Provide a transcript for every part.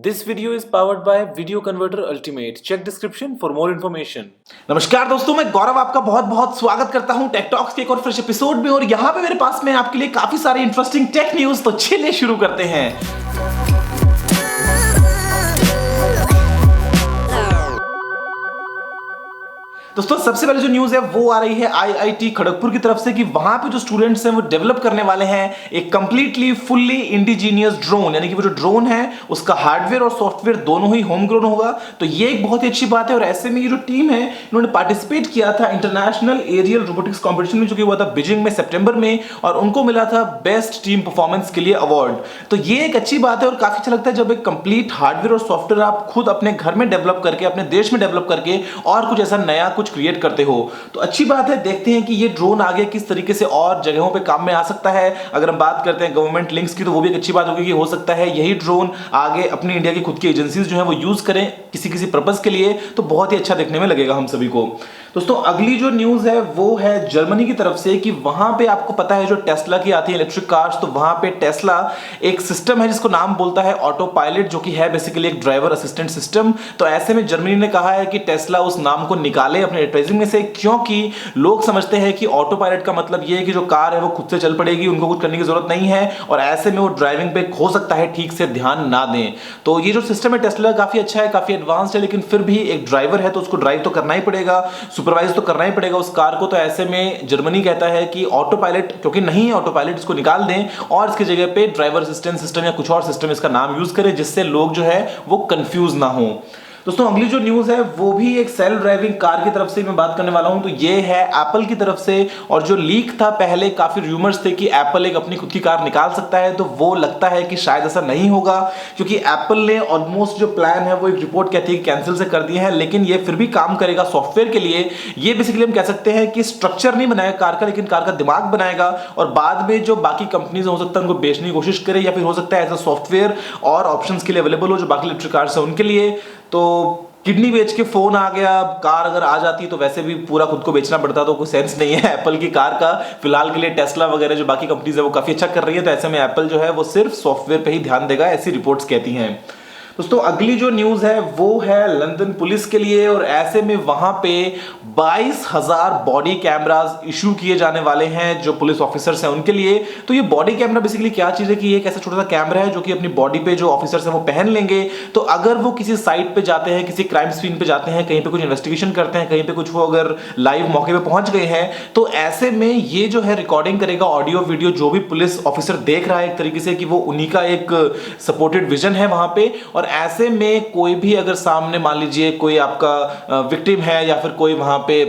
This video is powered by Video Converter Ultimate. Check description for more information. नमस्कार दोस्तों, मैं गौरव आपका बहुत बहुत स्वागत करता हूं टेक टॉक्स के एक और फ्रेश एपिसोड में। और यहां पे मेरे पास में आपके लिए काफी सारी इंटरेस्टिंग टेक न्यूज, तो चलिए शुरू करते हैं। दोस्तों सबसे पहले जो न्यूज है वो आ रही है आईआईटी खड़गपुर की तरफ से कि वहां पे जो स्टूडेंट्स हैं वो डेवलप करने वाले हैं एक कंप्लीटली फुल्ली इंडिजीनियस ड्रोन, यानी कि वो जो ड्रोन है उसका हार्डवेयर और सॉफ्टवेयर दोनों ही होम ग्रोन होगा। तो ये एक बहुत ही अच्छी बात है। और ऐसे में ये जो टीम है इन्होंने पार्टिसिपेट किया था इंटरनेशनल एरियल रोबोटिक्स कॉम्पिटिशन में, जो कि हुआ था बीजिंग में सितंबर में, और उनको मिला था बेस्ट टीम परफॉर्मेंस के लिए अवार्ड। तो ये एक अच्छी बात है और काफी अच्छा लगता है जब एक कंप्लीट हार्डवेयर और सॉफ्टवेयर आप खुद अपने घर में डेवलप करके, अपने देश में डेवलप करके और कुछ ऐसा नया कुछ क्रिएट करते हो। तो अच्छी बात है। देखते हैं कि ये ड्रोन आगे किस तरीके से और जगहों पे काम में आ सकता है। अगर हम बात करते हैं गवर्नमेंट लिंक्स की, तो वो भी एक अच्छी बात होगी कि हो सकता है यही ड्रोन आगे अपनी इंडिया की खुद की एजेंसीज जो है वो यूज करें किसी किसी पर्पस के लिए। तो बहुत ही अच्छा देखने में लगेगा हम सभी को। दोस्तों अगली जो न्यूज है वो है जर्मनी की तरफ से कि वहां पे आपको पता है जो टेस्ला की आती है इलेक्ट्रिक कार्स, तो वहां पे टेस्ला एक सिस्टम है जिसको नाम बोलता है ऑटो पायलट, जो कि है बेसिकली एक ड्राइवर असिस्टेंट सिस्टम। तो ऐसे में जर्मनी ने कहा है कि टेस्ला उस नाम को निकाले अपने एडवर्टाइजिंग में से, क्योंकि लोग समझते हैं कि ऑटो पायलट का मतलब ये है कि जो कार है वो खुद से चल पड़ेगी, उनको कुछ करने की जरूरत नहीं है, और ऐसे में वो ड्राइविंग पे हो सकता है ठीक से ध्यान ना दें। तो ये जो सिस्टम है टेस्ला काफी अच्छा है, काफी एडवांस्ड है, लेकिन फिर भी एक ड्राइवर है तो उसको ड्राइव तो करना ही पड़ेगा, सुपरवाइज तो करना ही पड़ेगा उस कार को। तो ऐसे में जर्मनी कहता है कि ऑटो पायलट क्योंकि नहीं है ऑटो पायलट, इसको निकाल दें और इसकी जगह पे ड्राइवर असिस्टेंट सिस्टम या कुछ और सिस्टम इसका नाम यूज करें, जिससे लोग जो है वो कंफ्यूज ना हो। दोस्तों अगली जो न्यूज है वो भी एक सेल्फ ड्राइविंग कार की तरफ से मैं बात करने वाला हूं। तो ये है एप्पल की तरफ से, और जो लीक था पहले काफी रूमर्स थे कि एप्पल एक अपनी खुद की कार निकाल सकता है, तो वो लगता है कि शायद ऐसा नहीं होगा, क्योंकि एप्पल ने ऑलमोस्ट जो प्लान है वो एक रिपोर्ट कहती है कि कैंसिल से कर दिए हैं, लेकिन ये फिर भी काम करेगा सॉफ्टवेयर के लिए। ये बेसिकली हम कह सकते हैं कि स्ट्रक्चर नहीं बनाएगा कार का, लेकिन कार का दिमाग बनाएगा, और बाद में जो बाकी कंपनीज हो सकता है उनको बेचने की कोशिश करे, या फिर हो सकता है ऐसा सॉफ्टवेयर और ऑप्शंस के लिए अवेलेबल हो जो बाकी इलेक्ट्रिक कार्स है उनके लिए। तो किडनी बेच के फोन आ गया, कार अगर आ जाती तो वैसे भी पूरा खुद को बेचना पड़ता, तो कोई सेंस नहीं है एप्पल की कार का। फिलहाल के लिए टेस्ला वगैरह जो बाकी कंपनीज है वो काफी अच्छा कर रही है, तो ऐसे में एप्पल जो है वो सिर्फ सॉफ्टवेयर पे ही ध्यान देगा, ऐसी रिपोर्ट्स कहती हैं। दोस्तों अगली जो न्यूज है वो है लंदन पुलिस के लिए, और ऐसे में वहां पे 22,000 बॉडी कैमरास इशू किए जाने वाले हैं जो पुलिस ऑफिसर्स हैं उनके लिए। तो ये बॉडी कैमरा बेसिकली क्या चीज है कि ये एक ऐसा छोटा सा कैमरा है जो कि अपनी बॉडी पे जो ऑफिसर्स हैं वो पहन लेंगे। तो अगर वो किसी साइट पे जाते हैं, किसी क्राइम सीन पे जाते हैं, कहीं पे कुछ इन्वेस्टिगेशन करते हैं, कहीं पे कुछ वो अगर लाइव मौके पे पहुंच गए हैं, तो ऐसे में ये जो है रिकॉर्डिंग करेगा ऑडियो वीडियो, जो भी पुलिस ऑफिसर देख रहा है एक तरीके से कि वो उन्हीं का एक सपोर्टेड विजन है वहां पे। और ऐसे में कोई भी अगर सामने मान लीजिए कोई आपका विक्टिम है, या फिर कोई वहां पे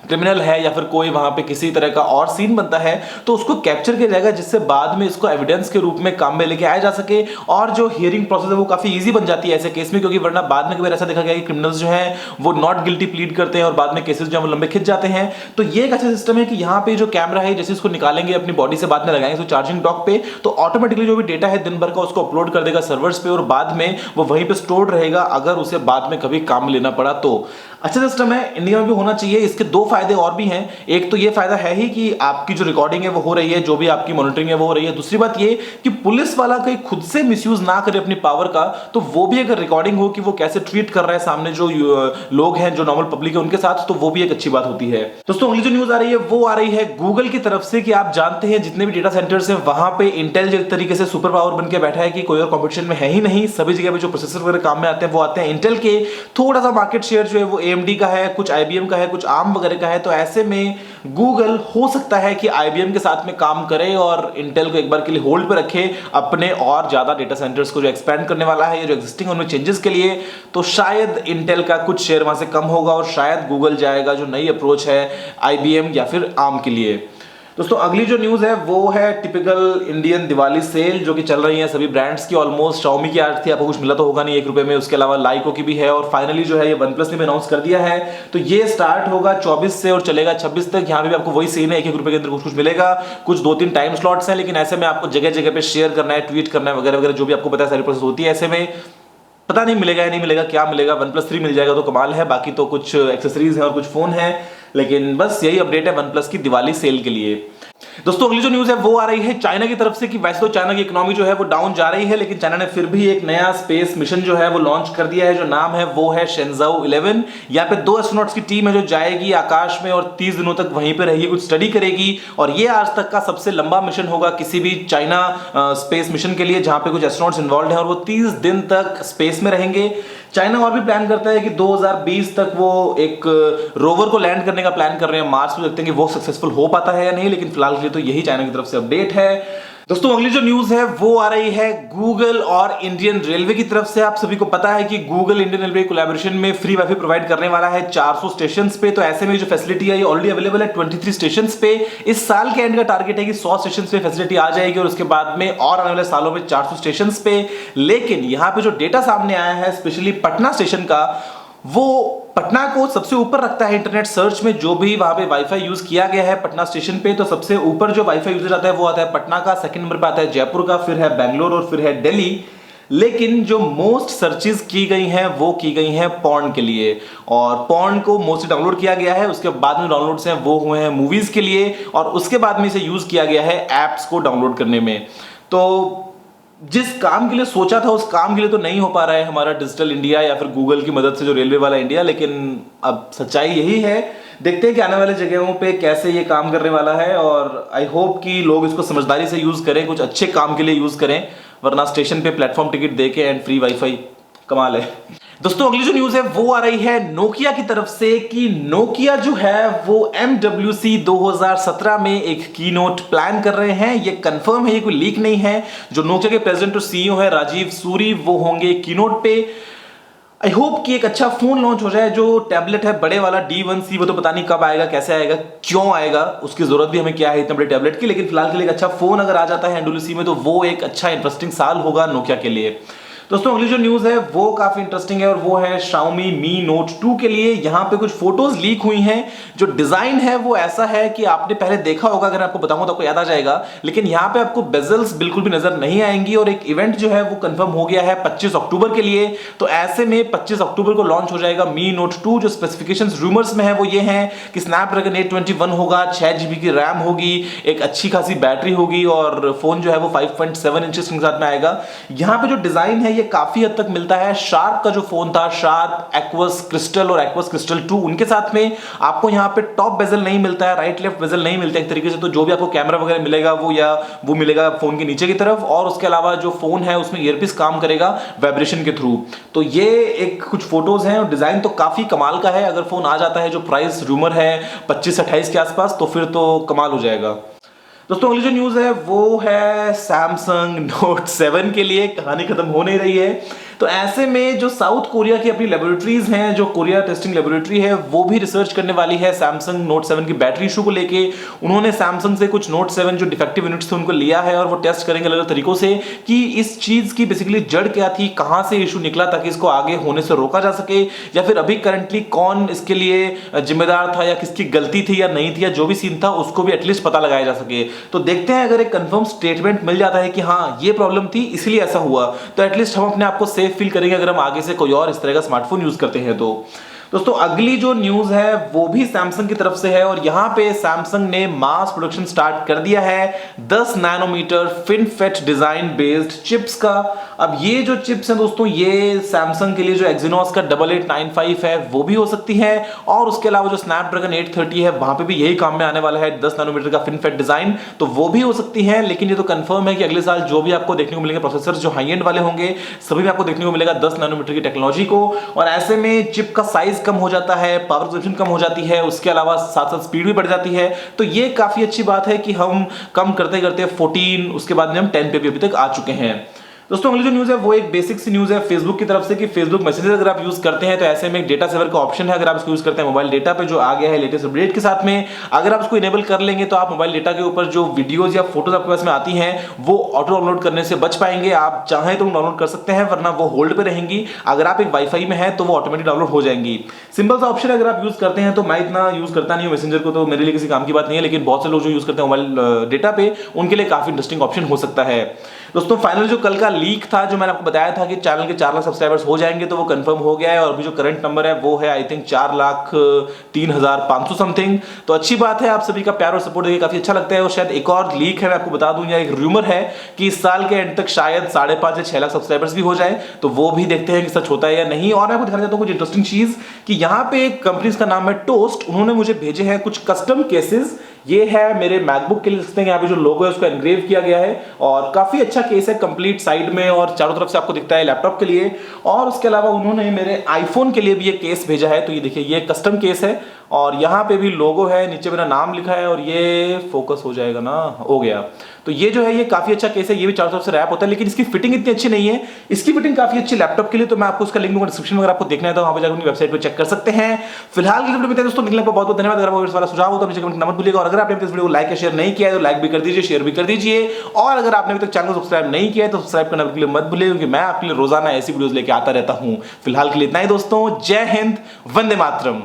क्रिमिनल है, या फिर कोई वहां पे किसी तरह का और सीन बनता है, तो उसको कैप्चर किया जाएगा, जिससे बाद में इसको एविडेंस के रूप में काम में लेके आया जा सके, और जो हियरिंग प्रोसेस है वो काफी इजी बन जाती है ऐसे केस में। क्योंकि वरना बाद में कभी ऐसा देखा गया कि क्रिमिनल्स जो हैं वो नॉट गिल्टी प्लीड करते हैं और बाद में केसेस जो है वो लंबे खिंच जाते हैं। तो ये एक अच्छा सिस्टम है कि यहाँ पे जो कैमरा है जैसे इसको निकालेंगे अपनी बॉडी से, बाद में लगाएंगे इसको चार्जिंग डॉक पे, तो ऑटोमेटिकली जो भी डेटा है दिन भर का उसको अपलोड कर देगा सर्वर्स पे, और बाद में वो वहीं पे स्टोर रहेगा अगर उसे बाद में कभी काम लेना पड़ा तो। अच्छा सिस्टम है, इंडिया में भी होना चाहिए। इसके दो फायदे और भी हैं। एक तो ये फायदा है ही कि आपकी जो रिकॉर्डिंग है वो हो रही है, जो भी आपकी मॉनिटरिंग है वो हो रही है। दूसरी बात ये कि पुलिस वाला कहीं खुद से मिसयूज ना करे अपनी पावर का, तो वो भी अगर रिकॉर्डिंग हो कि वो कैसे ट्रीट कर रहा है सामने जो लोग हैं, जो नॉर्मल पब्लिक है उनके साथ, तो वो भी एक अच्छी बात होती है। दोस्तों अगली जो न्यूज आ रही है वो आ रही है गूगल की तरफ से कि आप जानते हैं जितने भी डेटा सेंटर्स हैं वहां पे इंटेल एक तरीके से सुपर पावर बन के बैठा है कि कोई और कॉम्पिटिशन में है ही नहीं। सभी जगह पे जो प्रोसेसर वगैरह काम में आते हैं वो आते हैं इंटेल के। थोड़ा सा मार्केट शेयर जो है वो AMD का है, कुछ IBM का है, कुछ ARM वगैरह का है। तो ऐसे में गूगल हो सकता है कि IBM के साथ में काम करे और इंटेल को एक बार के लिए होल्ड पे रखे अपने और ज्यादा डेटा सेंटर्स को जो एक्सपेंड करने वाला है या जो एग्जिस्टिंग उनमें चेंजेस के लिए। तो शायद इंटेल का कुछ शेयर वहां से कम होगा और शायद गूगल जाएगा जो नई अप्रोच है IBM या फिर ARM के लिए। दोस्तों अगली जो न्यूज है वो है टिपिकल इंडियन दिवाली सेल जो कि चल रही है सभी ब्रांड्स की। ऑलमोस्ट Xiaomi की आज थी, आपको कुछ मिला तो होगा नहीं ₹1 में, उसके अलावा लाइको की भी है, और फाइनली जो है ये OnePlus ने भी अनाउंस कर दिया है। तो ये स्टार्ट होगा 24 से और चलेगा 26 तक। यहाँ भी आपको वही सीन है, ₹1 के अंदर कुछ कुछ मिलेगा, कुछ 2-3 टाइम स्लॉट्स हैं, लेकिन ऐसे में आपको जगह जगह पे शेयर करना है, ट्वीट करना है वगैरह वगैरह, जो भी आपको पता है सारी प्रोसेस होती है। ऐसे में पता नहीं मिलेगा या नहीं मिलेगा, क्या मिलेगा। OnePlus 3 मिल जाएगा तो कमाल है, बाकी तो कुछ एक्सेसरीज है और कुछ फोन है, लेकिन बस यही अपडेट है OnePlus की दिवाली सेल के लिए। दोस्तों अगली जो न्यूज है वो आ रही है चाइना की तरफ से कि वैसे तो चाइना की इकोनॉमी जो है वो डाउन जा रही है, लेकिन चाइना ने फिर भी एक नया स्पेस मिशन जो है वो लॉन्च कर दिया है, जो नाम है वो है शेंजाओ 11। यहाँ पे 2 एस्ट्रोनॉट्स की टीम है जो जाएगी आकाश में और 30 दिनों तक वहीं पे रहेगी, कुछ स्टडी करेगी। और ये आज तक का सबसे लंबा मिशन होगा किसी भी चाइना स्पेस मिशन के लिए, जहां पे कुछ एस्ट्रोनॉट्स इन्वॉल्व हैं और वो 30 दिन तक स्पेस में रहेंगे। चाइना और भी प्लान करता है कि 2020 तक वो एक रोवर को लैंड करने का प्लान कर रहे हैं मार्स पे। देखते हैं कि वो सक्सेसफुल हो पाता है या नहीं, लेकिन फिलहाल के लिए तो यही चाइना की तरफ से अपडेट है। दोस्तों अगली जो न्यूज है वो आ रही है गूगल और इंडियन रेलवे की तरफ से। आप सभी को पता है कि गूगल इंडियन रेलवे कोलैबोरेशन में फ्री वाईफाई प्रोवाइड करने वाला है 400 स्टेशन पे। तो ऐसे में जो फैसिलिटी है ये ऑलरेडी अवेलेबल है 23 स्टेशन पे। इस साल के एंड का टारगेट है कि 100 स्टेशन पे फैसिलिटी आ जाएगी और उसके बाद में और आने वाले सालों में 400 स्टेशन पे। लेकिन यहां पे जो डेटा सामने आया है स्पेशली पटना स्टेशन का, वो पटना को सबसे ऊपर रखता है इंटरनेट सर्च में। जो भी वहां पे वाईफाई यूज किया गया है पटना स्टेशन पे, तो सबसे ऊपर जो वाईफाई यूजर आता है वो आता है पटना का, सेकंड नंबर पे आता है जयपुर का, फिर है बेंगलोर और फिर है दिल्ली। लेकिन जो मोस्ट सर्चेस की गई हैं वो की गई हैं पॉर्न के लिए, और पॉर्न को मोस्टली डाउनलोड किया गया है। उसके बाद में डाउनलोड्स हैं वो हुए हैं मूवीज के लिए, और उसके बाद में इसे यूज किया गया है एप्स को डाउनलोड करने में। तो जिस काम के लिए सोचा था उस काम के लिए तो नहीं हो पा रहा है हमारा डिजिटल इंडिया या फिर गूगल की मदद से जो रेलवे वाला इंडिया। लेकिन अब सच्चाई यही है, देखते हैं कि आने वाले जगहों पे कैसे ये काम करने वाला है। और आई होप कि लोग इसको समझदारी से यूज करें, कुछ अच्छे काम के लिए यूज करें, वरना स्टेशन पे प्लेटफॉर्म टिकट दे के एंड फ्री वाईफाई कमाल है। दोस्तों अगली जो न्यूज है वो आ रही है नोकिया की तरफ से कि नोकिया जो है वो MWC 2017 में एक कीनोट प्लान कर रहे हैं। ये कंफर्म है, ये कोई लीक नहीं है। जो नोकिया के प्रेसिडेंट और सीईओ है राजीव सूरी, वो होंगे कीनोट पे। आई होप कि एक अच्छा फोन लॉन्च हो जाए। जो टैबलेट है बड़े वाला D1C, वो तो पता नहीं कब आएगा, कैसे आएगा, क्यों आएगा, उसकी जरूरत भी हमें क्या है इतने बड़े टैबलेट की। लेकिन फिलहाल के लिए एक अच्छा फोन अगर आ जाता है MWC में, तो वो एक अच्छा इंटरेस्टिंग साल होगा नोकिया के लिए। दोस्तों अगली जो न्यूज है वो काफी इंटरेस्टिंग है और वो है Xiaomi Mi Note 2 के लिए। यहां पे कुछ फोटोज लीक हुई हैं। जो डिजाइन है वो ऐसा है कि आपने पहले देखा होगा, अगर आपको बताऊं तो आपको याद आ जाएगा, लेकिन यहां पे आपको बेजल्स बिल्कुल भी नजर नहीं आएंगी। और एक इवेंट जो है वो कंफर्म हो गया है 25 अक्टूबर के लिए। तो ऐसे में 25 अक्टूबर को लॉन्च हो जाएगा Mi Note 2। जो स्पेसिफिकेशंस रूमर्स में है वो ये हैं कि स्नैपड्रैगन 821 होगा, 6GB की रैम होगी, एक अच्छी खासी बैटरी होगी और फोन जो है वो 5.7 इंचेस के साथ में आएगा। यहां पे जो डिजाइन है काफी हद तक मिलता है शार्प का जो फोन था, शार्प, एक्वस क्रिस्टल और एक्वस क्रिस्टल 2, उनके साथ में। आपको यहाँ पे टॉप बेजल नहीं मिलता है, राइट लेफ्ट बेजल नहीं मिलता है एक तरीके से। तो जो भी आपको कैमरा वगैरह मिलेगा वो मिलेगा फोन के नीचे की तरफ। और उसके अलावा जो फोन है उसमें ईयरपीस काम करेगा वाइब्रेशन के थ्रू। तो ये एक कुछ फोटोज हैं और डिजाइन तो काफी कमाल का है। अगर फोन आ जाता है, जो प्राइस रूमर है 25-28 के आसपास, तो फिर तो कमाल हो जाएगा। दोस्तों अगली जो न्यूज है वो है Samsung Note 7 के लिए। कहानी खत्म हो नहीं रही है। तो ऐसे में जो साउथ कोरिया की अपनी लेबोरेटरीज हैं, जो कोरिया टेस्टिंग लेबोरेटरी है, वो भी रिसर्च करने वाली है Samsung Note 7 की बैटरी इशू को लेके। उन्होंने Samsung से कुछ Note 7 जो डिफेक्टिव यूनिट्स थे उनको लिया है और वो टेस्ट करेंगे अलग अलग तरीकों से कि इस चीज की बेसिकली जड़ क्या थी, कहां से इशू निकला, ताकि इसको आगे होने से रोका जा सके, या फिर अभी करंटली कौन इसके लिए जिम्मेदार था या किसकी गलती थी या नहीं थी, या जो भी सीन था उसको भी एटलीस्ट पता लगाया जा सके। तो देखते हैं, अगर एक कंफर्म स्टेटमेंट मिल जाता है कि हाँ ये प्रॉब्लम थी इसलिए ऐसा हुआ, तो एटलीस्ट हम अपने आप को सेफ फील करेंगे अगर हम आगे से कोई और इस तरह का स्मार्टफोन यूज करते हैं तो। दोस्तों अगली जो न्यूज है वो भी सैमसंग की तरफ से है और यहां पे सैमसंग ने मास प्रोडक्शन स्टार्ट कर दिया है 10 nanometre FinFET design based chips का। अब ये जो चिप्स हैं दोस्तों, ये सैमसंग के लिए जो एक्सिनोस का 8895 है वो भी हो सकती है, और उसके अलावा जो स्नैपड्रैगन 830 है वहां पे भी यही काम में आने वाला है 10 नैनोमीटर का FinFET डिजाइन, तो वो भी हो सकती है। लेकिन ये तो कंफर्म है कि अगले साल जो भी आपको देखने को मिलेंगे प्रोसेसर जो हाई एंड वाले होंगे, सभी में आपको देखने को मिलेगा 10 नैनोमीटर की टेक्नोलॉजी को। और ऐसे में चिप का साइज कम हो जाता है, पावर कंजप्शन कम हो जाती है, उसके अलावा साथ साथ स्पीड भी बढ़ जाती है। तो ये काफी अच्छी बात है कि हम कम करते करते 14, उसके बाद में हम 10 पे भी अभी तक आ चुके हैं। दोस्तों अगली जो न्यूज है वो एक बेसिक सी न्यूज है फेसबुक की तरफ से कि फेसबुक मैसेजेस अगर आप यूज करते हैं तो ऐसे में एक डेटा सेवर का ऑप्शन है, अगर आप इसको यूज करते हैं मोबाइल डेटा पे, जो आ गया है लेटेस्ट अपडेट के साथ में। अगर आप इसको इनेबल कर लेंगे तो आप मोबाइल डेटा के ऊपर जो वीडियोज या फोटोज आपके पास में आती हैं वो ऑटो डाउनलोड करने से बच पाएंगे। आप चाहें तो डाउनलोड कर सकते हैं, वरना वो होल्ड पे रहेंगी। अगर आप एक वाईफाई में है तो वो ऑटोमेटिक डाउनलोड हो जाएंगी। सिंपल सा ऑप्शन अगर आप यूज करते हैं तो मैं इतना यूज करता नहीं हूं मैसेंजर को, तो मेरे लिए किसी काम की बात नहीं है, लेकिन बहुत से लोग जो यूज करते हैं मोबाइल डेटा पे, उनके लिए काफी इंटरेस्टिंग ऑप्शन हो सकता है। दोस्तों फाइनल जो कल का लीक था जो मैंने आपको बताया था कि चैनल के 4 लाख सब्सक्राइबर्स हो जाएंगे, तो वो कंफर्म हो गया है और अभी जो करंट नंबर है वो है आई थिंक 4,03,500 समथिंग। तो अच्छी बात है, आप सभी का प्यार और सपोर्ट देखिए काफी अच्छा लगता है। और शायद एक और लीक है, मैं आपको बता दूं, या एक रूमर है कि इस साल के एंड तक शायद 5.5 से 6 लाख सब्सक्राइबर्स भी हो जाए, तो वो भी देखते हैं कि सच होता है या नहीं। और मैं आपको दिखाना चाहता हूं कुछ इंटरेस्टिंग चीज कि यहाँ पे एक कंपनी का नाम है टोस्ट, उन्होंने मुझे भेजे हैं कुछ कस्टम केसेस। ये है मेरे मैकबुक के लिए, लिखते हैं यहाँ पे जो लोगो है उसको एनग्रेव किया गया है और काफी अच्छा केस है, कंप्लीट साइड में और चारों तरफ से आपको दिखता है लैपटॉप के लिए। और उसके अलावा उन्होंने मेरे आईफोन के लिए भी ये केस भेजा है, तो ये देखिए ये कस्टम केस है और यहाँ पे भी लोगो है, नीचे मेरा नाम लिखा है और ये फोकस हो जाएगा ना, हो गया। तो ये जो है ये काफी अच्छा केस है, ये भी चारों तरफ से रैप होता है, लेकिन इसकी फिटिंग इतनी अच्छी नहीं है। इसकी फिटिंग काफी अच्छी लैपटॉप के लिए, तो मैं आपको उसका लिंक दूंगा डिस्क्रिप्शन में, अगर आपको देखना है तो वहां पर जाकर अपनी वेबसाइट पर चेक कर सकते हैं। फिलहाल की वीडियो में दोस्तों निकलने को बहुत बहुत धन्यवाद। अगर आपको इस वाला सुझाव हो तो नीचे कमेंट मत भूलिएगा, और अगर आपने इस वीडियो को लाइक या शेयर नहीं किया है तो लाइक भी कर दीजिए, शेयर भी कर दीजिए। और अगर आपने अभी तक चैनल को सब्सक्राइब नहीं किया है तो सब्सक्राइब करना बिल्कुल मत भूलिए, क्योंकि मैं आपके लिए रोजाना ऐसी वीडियोस लेके आता रहता हूं। फिलहाल के लिए इतना ही दोस्तों, जय हिंद, वंदे मातरम।